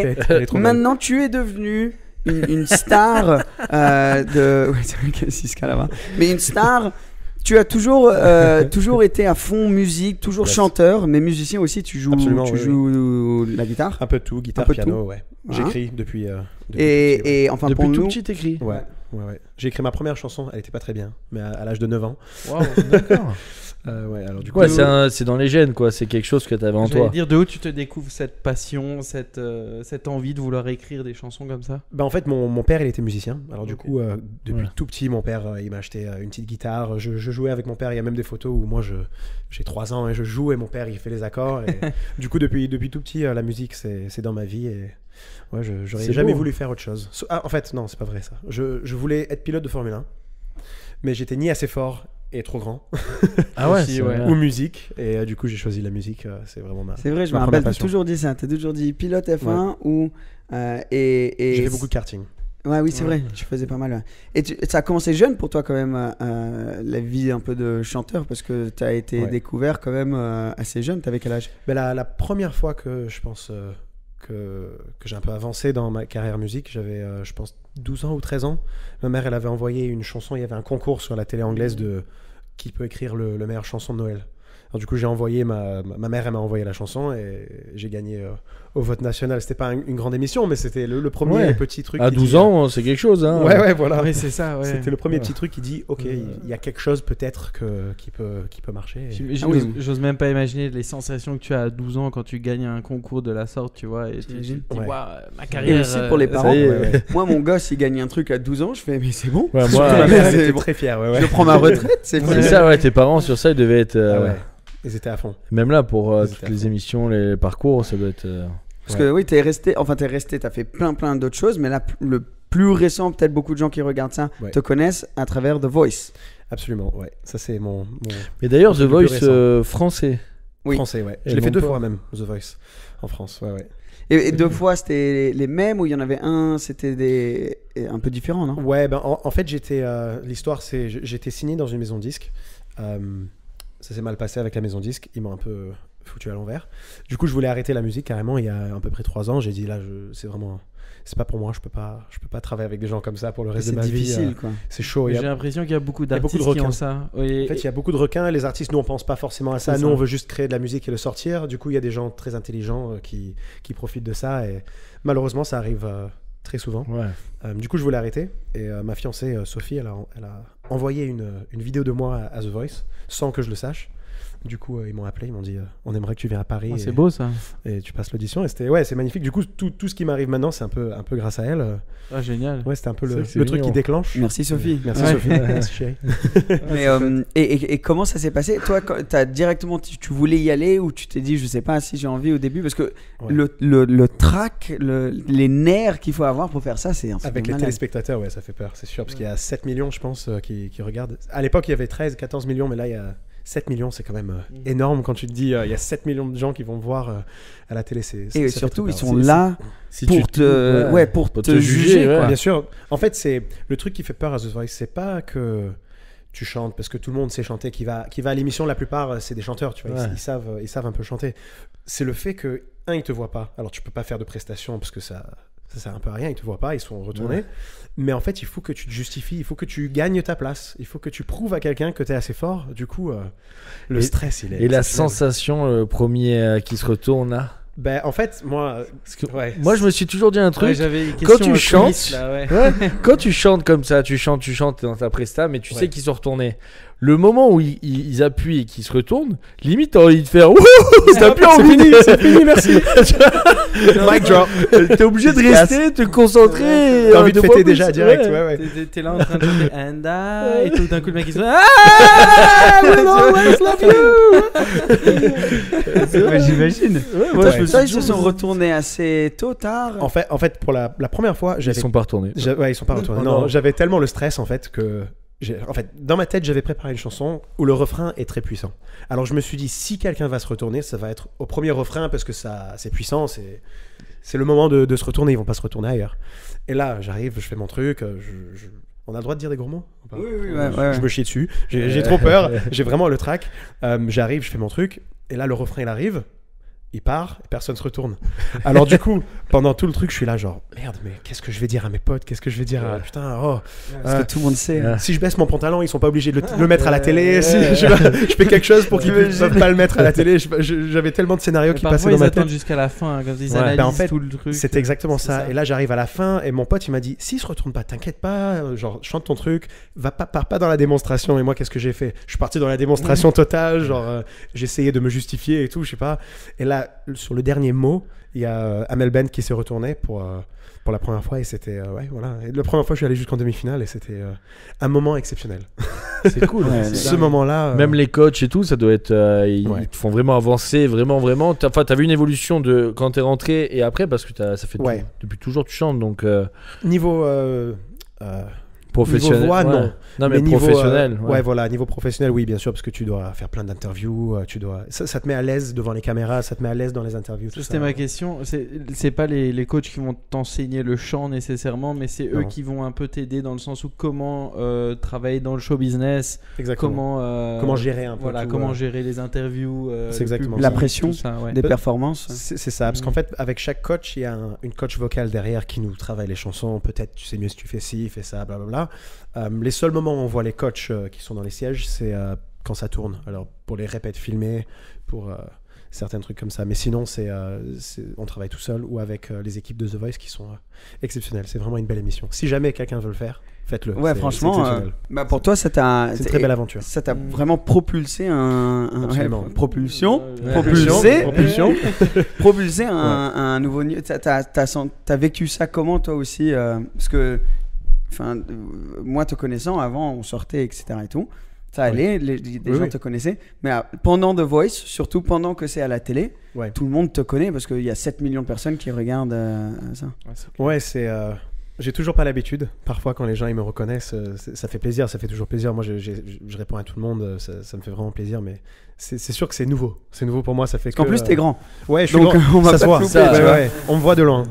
Elle est trop belle. Maintenant, tu es devenu une star de. Ouais, c'est vrai qu'il y a Siska là-bas. Mais une star. Tu as toujours été à fond musique, toujours chanteur, mais musicien aussi. Tu joues la guitare. Un peu de tout, guitare, piano, ouais. J'écris depuis et enfin depuis pour tout nous. petit, t'écris. Ouais. J'ai écrit ma première chanson, elle était pas très bien, mais à l'âge de 9 ans. Wow, d'accord. Alors du coup, c'est dans les gènes, quoi. C'est quelque chose que t'avais en toi. J'allais dire, de où tu te découvres cette passion, cette envie de vouloir écrire des chansons comme ça? En fait, mon père, il était musicien. Alors du coup, depuis tout petit, mon père, il m'a acheté une petite guitare. Je jouais avec mon père. Il y a même des photos où moi, j'ai 3 ans et je joue et mon père, il fait les accords. Et du coup, depuis tout petit, la musique, c'est dans ma vie. Et ouais, j'aurais jamais voulu faire autre chose. En fait, non, c'est pas vrai ça. Je voulais être pilote de Formule 1, mais j'étais ni assez fort et trop grand. Ah ouais, ou musique. Et du coup, j'ai choisi la musique. C'est vraiment ma. C'est vrai, je me rappelle. T'as toujours dit ça. T'as toujours dit pilote F1 ou et. J'ai fait beaucoup de karting. Ouais, oui, c'est vrai. Tu faisais pas mal. Ouais. Et ça a commencé jeune pour toi quand même la vie un peu de chanteur parce que t'as été découvert quand même assez jeune. T'avais quel âge? La première fois que je pense que j'ai un peu avancé dans ma carrière musique, j'avais je pense 12 ans ou 13 ans. Ma mère, elle avait envoyé une chanson. Il y avait un concours sur la télé anglaise de qui peut écrire le meilleur chanson de Noël. Alors du coup, j'ai envoyé ma mère, elle m'a envoyé la chanson et j'ai gagné au vote national. C'était pas une grande émission, mais c'était le premier petit truc. À 12 ans, c'est quelque chose. Hein. Ouais, voilà. Oui, c'est ça. Ouais. C'était le premier petit truc qui dit, ok, il y a quelque chose peut-être qui peut marcher. J'ose même pas imaginer les sensations que tu as à 12 ans quand tu gagnes un concours de la sorte, tu vois. Et tu te dis, ma carrière. Et aussi pour les parents. Moi, mon gosse, il gagne un truc à 12 ans, je fais, mais c'est bon. Ouais, ma mère, elle était très fière. Je prends ma retraite, c'est fini. C'est ça, ouais. Tes parents sur ça, ils devaient être. Ils étaient à fond. Même là, pour toutes les émissions, les parcours, ça doit être. Parce que oui, t'as fait plein d'autres choses, mais là, le plus récent, peut-être beaucoup de gens qui regardent ça te connaissent à travers The Voice. Absolument, ouais. Ça, c'est mon. Mais d'ailleurs, The Voice français. Oui. Français, ouais. Je l'ai fait 2 fois même, The Voice, en France, ouais. Et 2 fois, c'était les mêmes ou il y en avait un, c'était un peu différent, non? Ouais, en fait, l'histoire, c'est j'étais signé dans une maison de disques. Ça s'est mal passé avec la maison de disques. Ils m'ont un peu foutu à l'envers. Du coup, je voulais arrêter la musique carrément il y a à peu près 3 ans. J'ai dit là, c'est pas pour moi. Je peux pas travailler avec des gens comme ça pour le reste de ma vie. C'est difficile, quoi. C'est chaud. J'ai l'impression qu'il y a beaucoup d'artistes qui ont ça. Oui. En fait, il y a beaucoup de requins. Les artistes, nous, on pense pas forcément à ça. Nous, on veut juste créer de la musique et le sortir. Du coup, il y a des gens très intelligents qui profitent de ça. Et malheureusement, ça arrive très souvent. Ouais. Du coup, je voulais arrêter. Et ma fiancée, Sophie, elle a envoyé une vidéo de moi à The Voice sans que je le sache. Du coup, ils m'ont appelé, ils m'ont dit on aimerait que tu viennes à Paris. C'est beau ça. Et tu passes l'audition. Et c'est magnifique. Du coup, tout ce qui m'arrive maintenant, c'est un peu grâce à elle. Ah, génial. Ouais, c'était un peu le truc qui déclenche. Merci Sophie. Merci Sophie. Merci chérie. Mais, et comment ça s'est passé? Toi, t'as directement, tu voulais y aller ou tu t'es dit, je sais pas si j'ai envie au début? Parce que le track, les nerfs qu'il faut avoir pour faire ça, c'est un truc avec les téléspectateurs, ça fait peur, c'est sûr. Parce qu'il y a 7 millions, je pense, qui regardent. À l'époque, il y avait 14 millions, mais là, il y a 7 millions, c'est quand même énorme quand tu te dis il y a 7 millions de gens qui vont voir à la télé. Et surtout, ils sont là pour te juger. Quoi. Bien sûr. En fait, le truc qui fait peur à The Voice, c'est pas que tu chantes, parce que tout le monde sait chanter. Qui va à l'émission, la plupart, c'est des chanteurs. Tu vois, ils savent un peu chanter. C'est le fait que, ils te voient pas. Alors, tu peux pas faire de prestations parce que ça sert un peu à rien, ils te voient pas, ils sont retournés. Mais en fait, il faut que tu te justifies, il faut que tu gagnes ta place, il faut que tu prouves à quelqu'un que tu es assez fort. Du coup, le stress, il est. Et la sensation, le premier qui se retourne là. En fait, moi, moi, je me suis toujours dit un truc. Quand tu chantes, quand tu chantes comme ça, tu chantes dans ta presta, mais tu sais qu'ils sont retournés. Le moment où ils appuient et qu'ils se retournent, limite t'as envie de faire wouhou, t'as plus envie, c'est fini, merci. Mic drop. T'es obligé de rester, te concentrer. T'as envie de fêter déjà direct, T'es là en train de chanter and I, et tout d'un coup le mec il se I will always love you. J'imagine. Ils se sont retournés assez tôt, tard. En fait, pour la première fois, ils sont pas retournés. Ils sont pas retournés. Non, j'avais tellement le stress en fait que. En fait, dans ma tête, j'avais préparé une chanson où le refrain est très puissant. Alors, je me suis dit, si quelqu'un va se retourner, ça va être au premier refrain parce que c'est puissant, c'est le moment de se retourner. Ils vont pas se retourner ailleurs. Et là, j'arrive, je fais mon truc. On a le droit de dire des gros mots? Oui. Je me chie dessus. J'ai trop peur. J'ai vraiment le trac. J'arrive, je fais mon truc. Et là, le refrain, il arrive. il part et personne se retourne. Alors du coup, pendant tout le truc, je suis là genre merde, mais qu'est-ce que je vais dire à mes potes? Qu'est-ce que je vais dire à putain parce que tout le monde sait. Si je baisse mon pantalon, ils sont pas obligés de le mettre à la télé. Si je fais quelque chose pour qu'ils ne peuvent pas le mettre à la télé. J'avais tellement de scénarios qui passaient dans ma tête. Ils attendent jusqu'à la fin quand ils analysent en fait, tout le truc. C'était exactement ça. Et là, j'arrive à la fin et mon pote il m'a dit s'il se retourne pas, t'inquiète pas, genre chante ton truc, pars pas dans la démonstration. Et moi, qu'est-ce que j'ai fait? Je suis parti dans la démonstration totale, genre j'essayais de me justifier et tout, je sais pas. Et là, sur le dernier mot, il y a Amel Bent qui s'est retourné pour la première fois et c'était voilà. Et la première fois, je suis allé jusqu'en demi-finale et c'était un moment exceptionnel. C'est cool. Ce moment-là. Même les coachs et tout, ça doit être. Ils te font vraiment avancer, vraiment. T'as vu une évolution de quand t'es rentré et après parce que ça fait depuis toujours tu chantes donc. Niveau. Professionnel. Niveau voix, non. Non, mais niveau, professionnel. Voilà, niveau professionnel, oui, bien sûr, parce que tu dois faire plein d'interviews, ça te met à l'aise devant les caméras, ça te met à l'aise dans les interviews. C'était ma question. C'est pas les coachs qui vont t'enseigner le chant nécessairement, mais c'est eux qui vont un peu t'aider dans le sens où comment travailler dans le show business, comment gérer un peu. Voilà, comment gérer les interviews, c'est exactement la pression des performances. C'est ça, parce qu'en fait, avec chaque coach, il y a une coach vocale derrière qui nous travaille les chansons. Peut-être tu sais mieux si tu fais ci, fais ça, blablabla. Les seuls moments où on voit les coachs qui sont dans les sièges, c'est quand ça tourne. Alors pour les répètes filmées, pour certains trucs comme ça. Mais sinon, on travaille tout seul ou avec les équipes de The Voice qui sont exceptionnelles. C'est vraiment une belle émission. Si jamais quelqu'un veut le faire, faites-le. Ouais, franchement, pour toi, c'est une très belle aventure. Ça t'a vraiment propulsé propulsion. Propulsé un nouveau niveau. T'as vécu ça comment toi aussi parce que moi te connaissant avant on sortait etc et tout ça allait les gens te connaissaient mais pendant The Voice surtout pendant que c'est à la télé tout le monde te connaît parce qu'il y a 7 millions de personnes qui regardent ça j'ai toujours pas l'habitude. Parfois, quand les gens ils me reconnaissent, ça fait plaisir, ça fait toujours plaisir. Moi, je réponds à tout le monde, ça me fait vraiment plaisir. Mais c'est sûr que c'est nouveau. C'est nouveau pour moi, ça fait que. En plus, t'es grand. Ouais, je suis grand. Ça se voit. On me voit de loin.